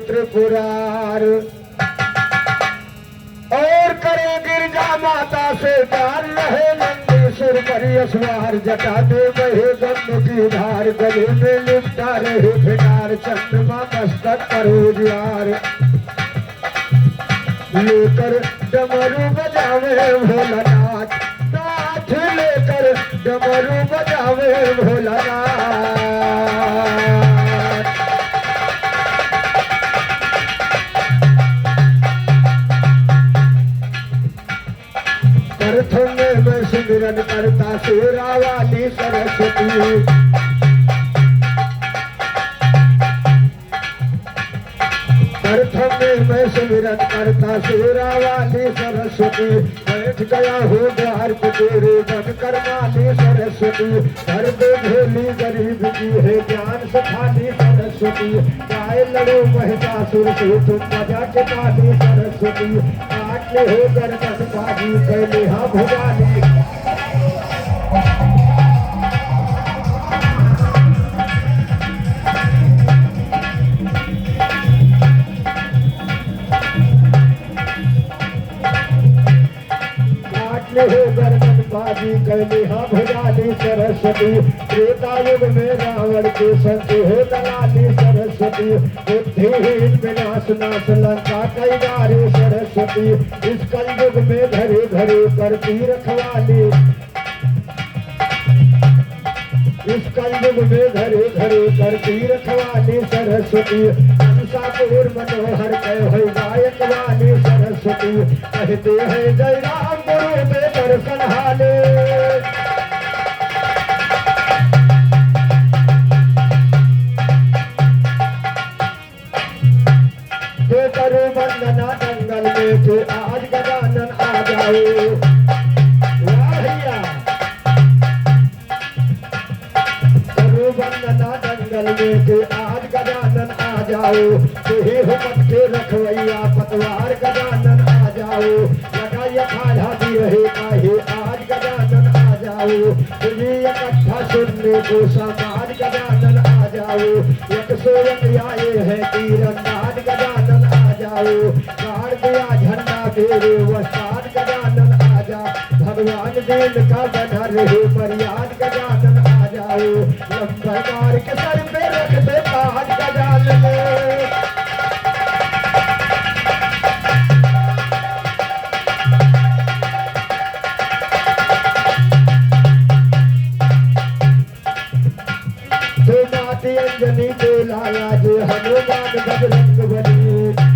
त्रिपुरार और करे गिरजा माता से प्यार रहे नंदीश्वर परियसवार जटा दे बहे गंग की धार गले में लिपटा रहे फिटार चंद्रमा मस्तक पर उजियार लेकर डमरू बजावे भोलानाथ नाथ लेकर डमरू बजावे भोलानाथ में सिमरन करता शेरा वाली सरस्वती में सिमरन करता शेरा वाली सरस्वती बैठ गया हो द्वार पे तेरे बन कर माली सरस्वती हर दे झोली गरीब की है ज्ञान सखाली सरस्वती गाय लड़ो महिषासुर से तुम बजा के माली सरस्वती आठ ले हो गर्दन बाजी कैले हाँ भुजाली गर्दन बाजी कैली हाँ भुजाली सरस्वती त्रेता युग में रावण के संग हो दलाली सरस्वती बुद्धिहीन विनाश नाश लंका कई बारे सरस्वती इस कल युग में घरे घरे करती रखवाली इस कल युग में घरे घरे करती रखवाली सरस्वती अंशापुर मनोहर कह गायक वाली सरस्वती कहते हैं जय राम गुरु में दर्शन हाले के करो वंदना दंगल में के आज गजानन आ जाओ भैया करो वंदना दंगल में के आज गजानन आ जाओ तुही हुकम के रखवैया पतवार गजानन आ जाओ लगाइए खाधा भी रहे काहे आज गजानन आ जाओ तुझे इकट्ठा सुनने को समाज गजानन आ जाओ एक सौ एक आए हैं तीरंदाज गजानन आ जाओ गाड़ दिया झंडा तेरे वस्ताद गजानन आ जा भगवान दिन का बना रहे फरियाद गजानन आ जाओ लंबर के सर पे रख दे ताज गजानन अंजनी को लाया जो हनुमान बजरंग बली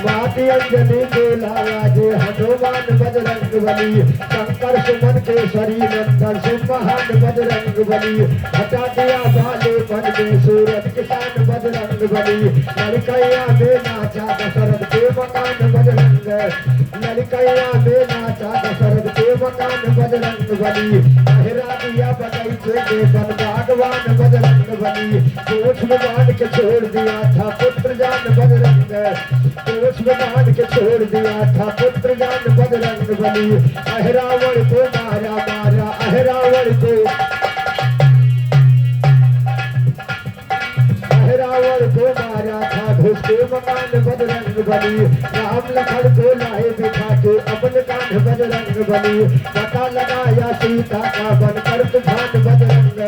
माटी अंजनी को लाया जो हनुमान बजरंग बली शंकर सुमन के शरीर नंदन सुमहान बजरंग बली हटा दिया बाले पन में सूरज किसान बजरंग बली लड़कैया में नाचा दशरथ के मकान बजरंग लड़कैया में नाचा दशरथ के मकान बजरंग बली अहरा दिया बगीचे के बन बागवान बजरंग बली कोच में बांध के छोड़ दिया था पुत्र जान बजरंग कोच में बांध के छोड़ दिया था पुत्र जान बजरंग बली अहरावण को मारा मारा अहरावण को मारा था घुस के मकान बजरंग बली राम लखन को लाए बिठा के अपन कांध बजरंग बली पता लगाया सीता का बनकर तूफान बजरंग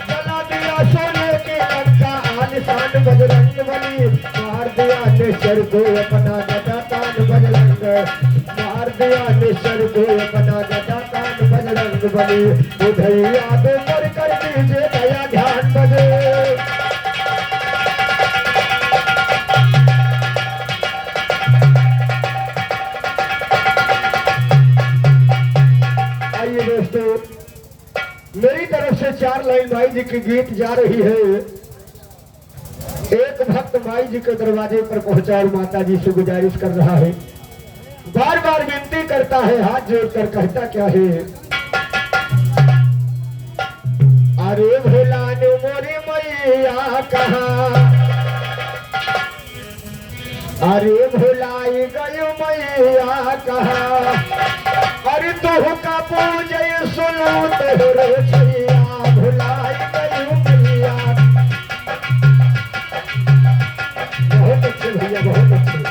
जला दिया सोने के लंका आलिशान बजरंग बली मार दिया निश्चर को अपना गदा तान बजरंग मार दिया निश्चर को अपना गदा तान बजरंग बली बुधैया तो कर दीजिए दया ध्यान बजे मेरी तरफ से 4 लाइन भाई जी की गीत जा रही है। एक भक्त माई जी के दरवाजे पर पहुंचा और माता जी से गुजारिश कर रहा है, बार बार विनती करता है, हाथ जोड़कर कहता क्या है, अरे भोला ने मोरी मैया कहा, अरे भुलाई गयो मैया कहा, अरे तू का पूजय सुनो तोरे छैया, भुलाई गयो मैया। बहुत अच्छे भैया, बहुत अच्छे।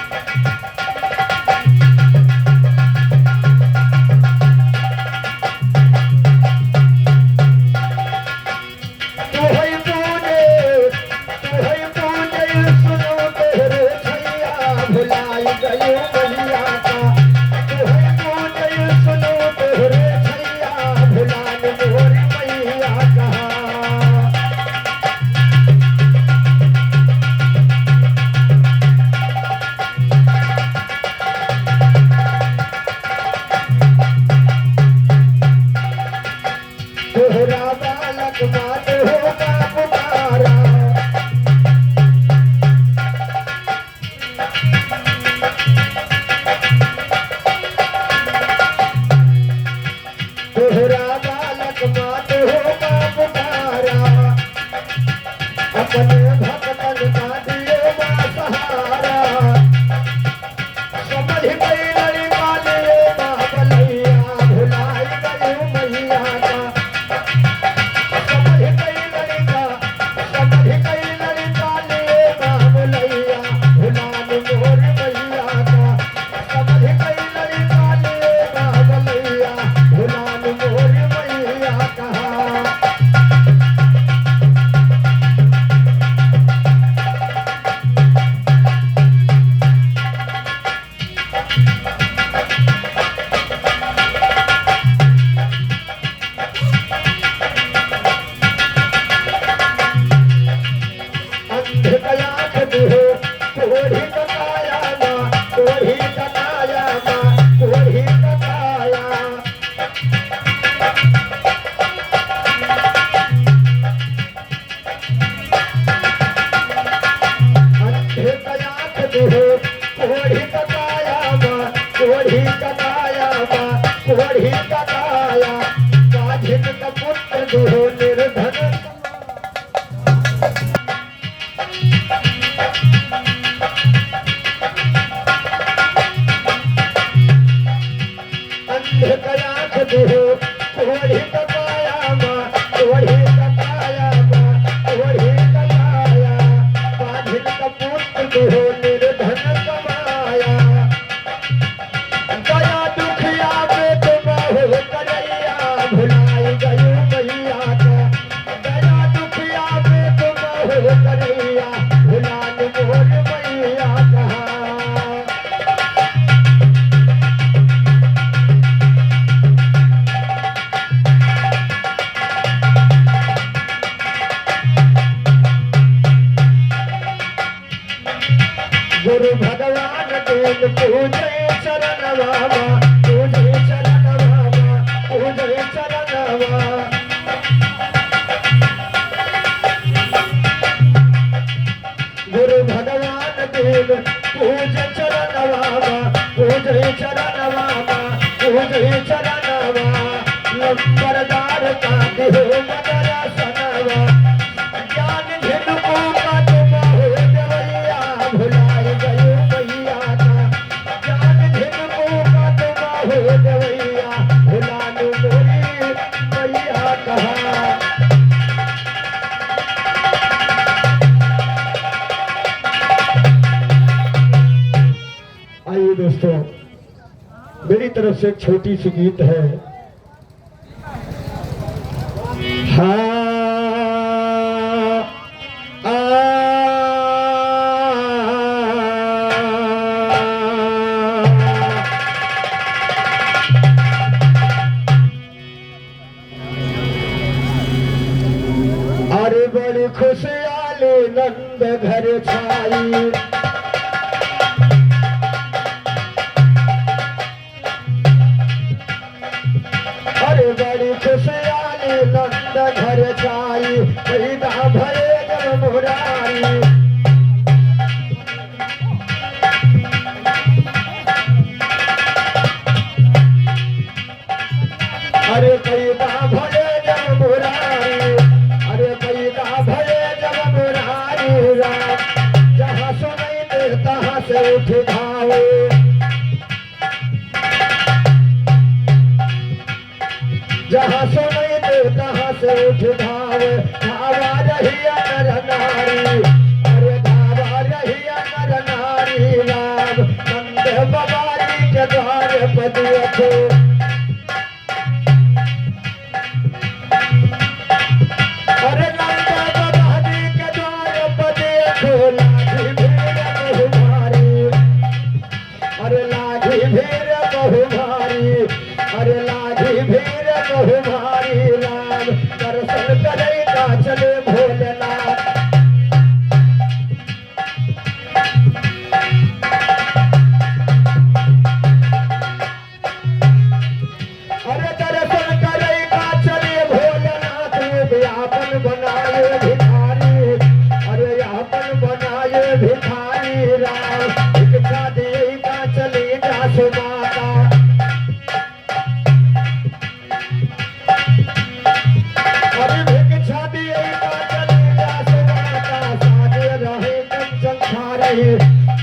गुरु भगवान देव पूजे चरण बाबा, पूजे चरण बाबा, पूजे चरण बाबा। गुरु भगवान देव पूजे चरण बाबा, पूजे चरण बाबा, पूजे चरण बाबा। लंबरदार का देह मदरा सनवा, ज्ञान धन को का तुम हो देवैया, भुलाई गयो मैया का। ज्ञान धन को का तुम हो देवैया, भुलानु मोरी मैया कहा। आइए दोस्तों, मेरी तरफ से एक छोटी सी गीत है। हाँ अरे बड़ी खुशहाली नंद घर छाई, अरे बड़ी खुशहाली नंद घर छाई, पैदा भये जब मुरारी। से उठ धावे जहाँ सुनाई दे तहाँ से उठ धावे धावा रहिया नर नारी अरे धावा रहिया नर नारी राम नंद बबारी के द्वार पर देखो अरे नंद बबारी के द्वार पर देखो लाठी भीड़ बहु भारी अरे लाठी भीड़ बहु भारी अरे लाठी भीड़ बहु भारी राम दर्शन करेगा चले भोलेनाथ अरे दर्शन करेगा चले भोलेनाथ व्यापन बनाए भिखारी अरे यापन बनाए भिखारी राम भिक्षा देगा चलेगा सुमाता अरे भिक्षा देगा चलेगा सुमाता साजे रहे कंचन थारे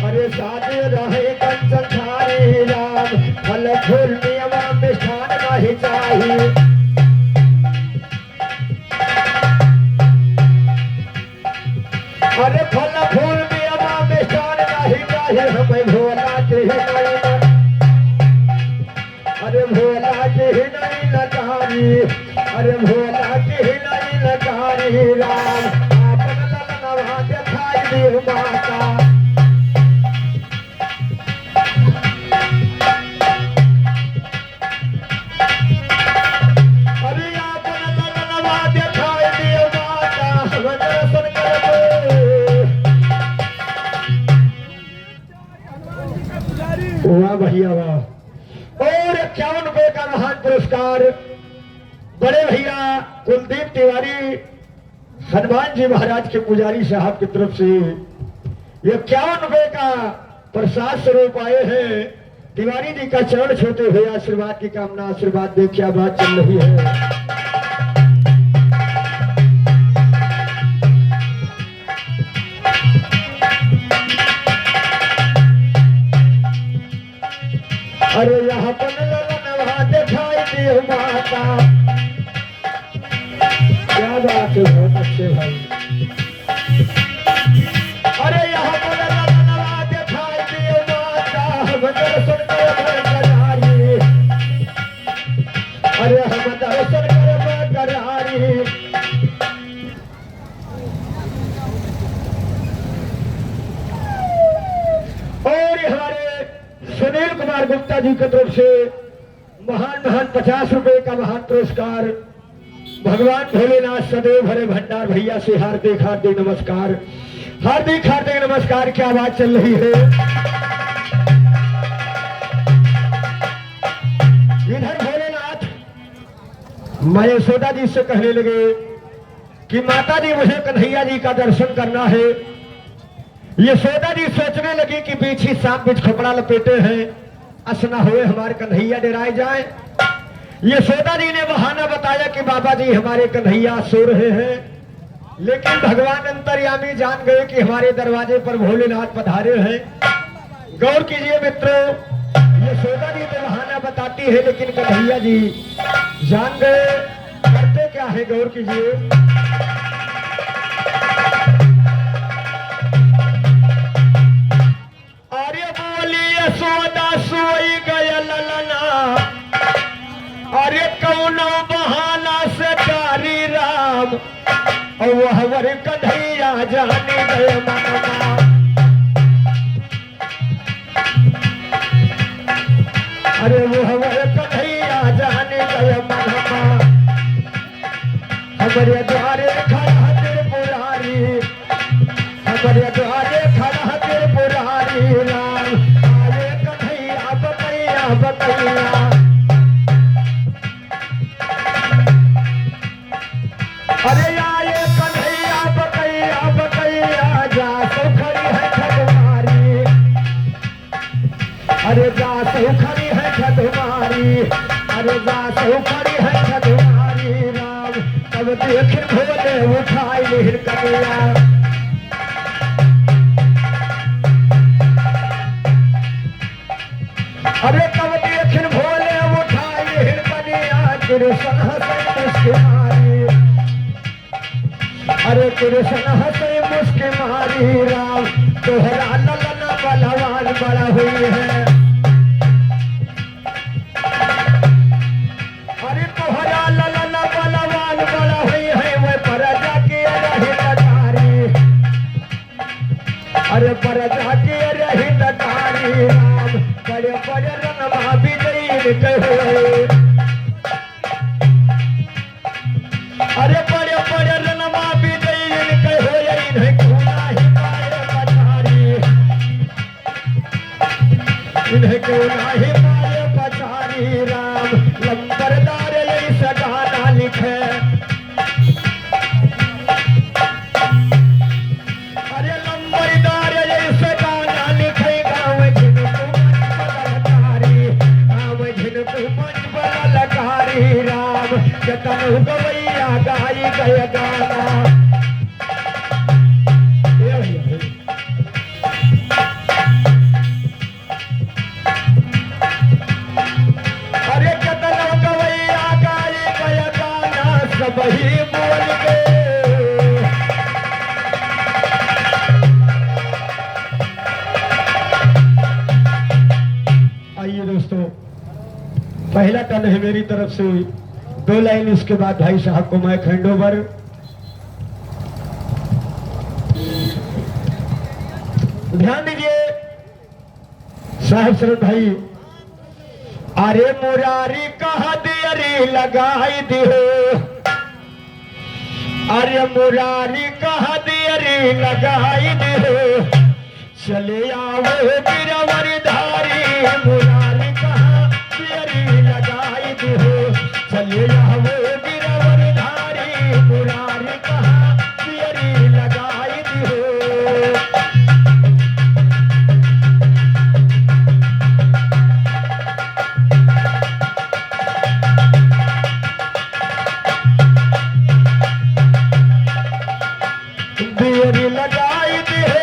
अरे साजे रहे कंचन थारे राम फल फूल मेवा मिष्ठान नहीं चाहिए अरे फल फूल मेवा मिष्ठान नहीं चाहिए हमें भोला के नहीं अरे भोला के नहीं लकारी अरे भोला के नहीं लकारी राम आपन ललनवा दिखाई दे माता अरे आपन ललनवा दिखाई दे माता हम दर्शन करबो वाह भैया वाह और 51 रुपए का महान पुरस्कार बड़े भैया कुलदीप तिवारी हनुमान जी महाराज के पुजारी साहब की तरफ से ये 51 रुपए का प्रसाद स्वरूप आए हैं तिवारी जी का चरण छूते हुए आशीर्वाद की कामना आशीर्वाद दे क्या बात चल रही है अरे यहाँ पर ललनवा दिखाई दे माता क्या बात है बहुत अच्छे भाई अरे यहाँ पर ललनवा दिखाई दे माता हम दर्शन कर करारी अरे हम दर्शन कर करारी और हमारे सुनील कुमार गुप्ता जी की तरफ से महान 50 रुपए का महान पुरस्कार भगवान भोलेनाथ सदैव हरे भंडार भैया से हार्दिक हार्दिक नमस्कार हार्दिक हार्दिक नमस्कार क्या बात चल रही है इधर भोलेनाथ मैं यशोदा जी से कहने लगे कि माता जी मुझे कन्हैया जी का दर्शन करना है यशोदा जी सोचने लगी कि बीच सांप बीच खपड़ा लपेटे हैं असना हुए हमारे कन्हैया डराए जाए यशोदा जी ने बहाना बताया कि बाबा जी हमारे कन्हैया सो रहे हैं लेकिन भगवान अंतर्यामी जान गए कि हमारे दरवाजे पर भोलेनाथ पधारे हैं गौर कीजिए मित्रों यशोदा जी तो बहाना बताती है लेकिन कन्हैया जी जान गए करते क्या है गौर कीजिए यशोदा सोई गया ललना अरे कौनो बहाना से कारी राम और वह वर कन्हैया जाने गए मनमा अरे वह वर कन्हैया जाने गए मनमा हमारे द्वारे खड़ा त्रिपुरारी हमारे द्वारे खड़ा त्रिपुरारी राम बकैया अरे आए कन्हैया बकैया जा सो खड़ी है छठमारी अरे जा सो खड़ी है छठमारी अरे जा सो खड़ी है छठमारी राम तब देख भोले उठाई हिरकटिया अरे कब देखिन भोले उठाई हिरकनिया कृष्ण हंसे मुस्की मारी। अरे कृष्ण हंसे मुस्की मारी राम तोहरा ललन बलवान बड़ा हुई है। अरे तोहरा ललन बलवान बड़ा हुई है वह प्रजा की रही लकारी। अरे प्रजा की रही लकारी राम बड़े बड़े रणमा विजयी कहे। अरे बड़े बड़े रणमा विजयी कहे इन्हें क्यों नहीं पाए पछारी। इन्हें क्यों नहीं पाए पछारी राम लंबरदार ऐसा गाना लिखे। अरे लंबरदार ऐसा गाना लिखे गाँव झिनकू मन बलकारी राम जतन गवैया गाई गय गाना। अरे जतन गवैया गाई गय गाना सब ही बोल गए। आइए दोस्तों पहला टर्न है मेरी तरफ से 2 लाइन इसके बाद भाई साहब को मैं हैंड ओवर। ध्यान दीजिए साहब शरण भाई। अरे मुरारी कहा देरी लगाई दिहो। अरे मुरारी कहा देरी लगाई दिहो चले आओ गिरवर धारी। मुरारी कहा देरी लगाई दिहो चले आओ गिरवर धारी। मुरारी कहा देरी लगाई दिहो। देरी लगाई दिहो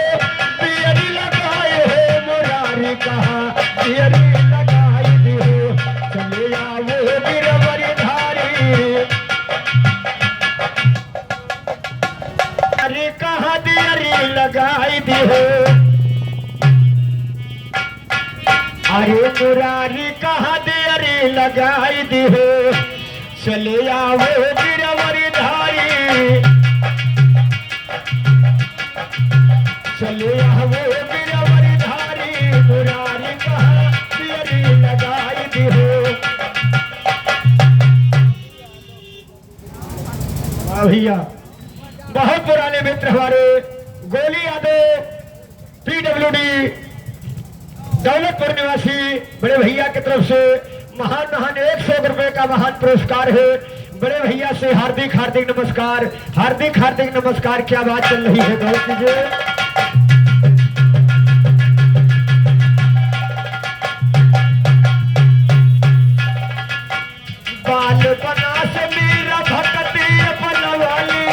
देरी लगाए है मुरारी कहा देरी लगाई दिहो चले आओ गिरवर धारी। अरे कहा देरी लगाई दिहो। अरे मुरारी कहा देरी लगाई दिहो चले आओ गिरवर धारी। चले आओ गिरवर धारी मुरारी कहा देरी लगाई दिहो। भैया बहुत पुराने मित्र हमारे गोली यादव PWD दौलतपुर निवासी बड़े भैया की तरफ से महान 100 रुपए का महान पुरस्कार है। बड़े भैया से हार्दिक हार्दिक नमस्कार हार्दिक हार्दिक नमस्कार। क्या बात चल रही है गौर कीजिए। बाल बना से मेरा भक्ति बनवाली।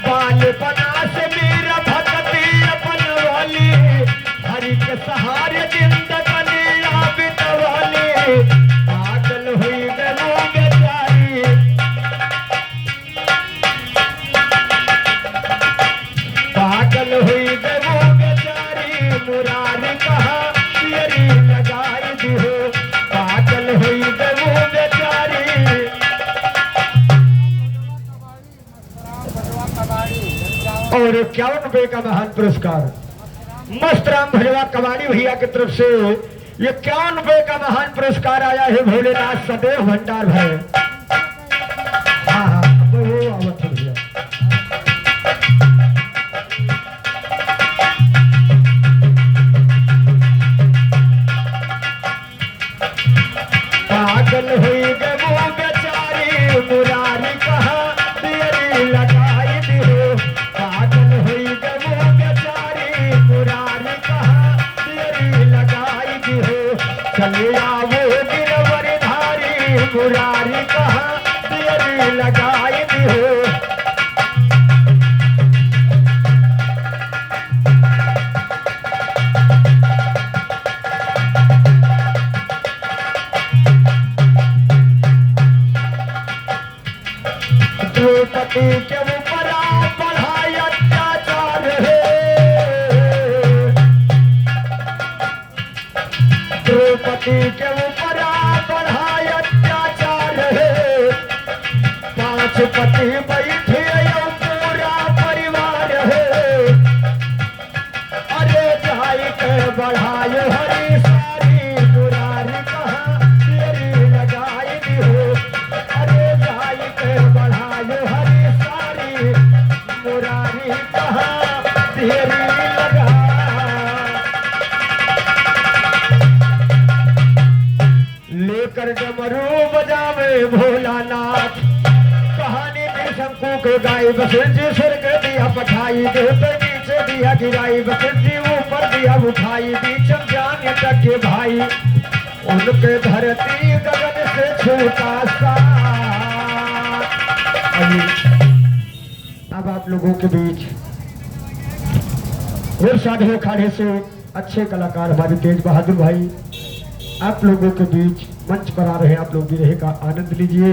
बाल बना से मेरा भक्ति बनवाली हरि के सहारे जिंदगानी बितवाली। पागल हुई गलो बेचारी। पागल हुई गलो बेचारी मुरारी कहा देरी लगाई दिहो। पागल हुई गलो बेचारी। और 51 रुपए का महान पुरस्कार मस्त राम भजवा कबाड़ी भैया की तरफ से ये 51 रुपए का महान पुरस्कार आया है। भोलेनाथ सदैव भंडार भय। हाँ हाँ वो आवत है भैया। पागल हुई गो बेचारी मुरारी कहा देरी लगाई दिहो। पागल हुई गो बेचारी मुरारी कहा देरी लगाई दिहो चले आओ गिरवर धारी। मुरारी कहा पति के ऊपर बढ़ाए अत्याचार है, 5 पति बैठे पूरा परिवार है। अरे जाई के बढ़ाए हरी सारी मुरारी कहाँ तेरी लगाई दी हो। अरे जाई के बढ़ाए हरी सारी मुरारी कहाँ तेरी लगा। लेकर डमरू बजावे भोलानाथ, कहानी भी शंकु के गाय बसंत जी स्वर्ग दिया पठाई, देवते नीचे दिया गिराई, बसंत जी ऊपर दिया उठाई, बीचम जाने तक के भाई उनके धरती गगन से छूटा सा। अब आप लोगों के बीच और साधु खाने से अच्छे कलाकार हमारे तेज बहादुर भाई आप लोगों के बीच मंच पर आ रहे हैं। आप लोग भी रहे का आनंद लीजिए।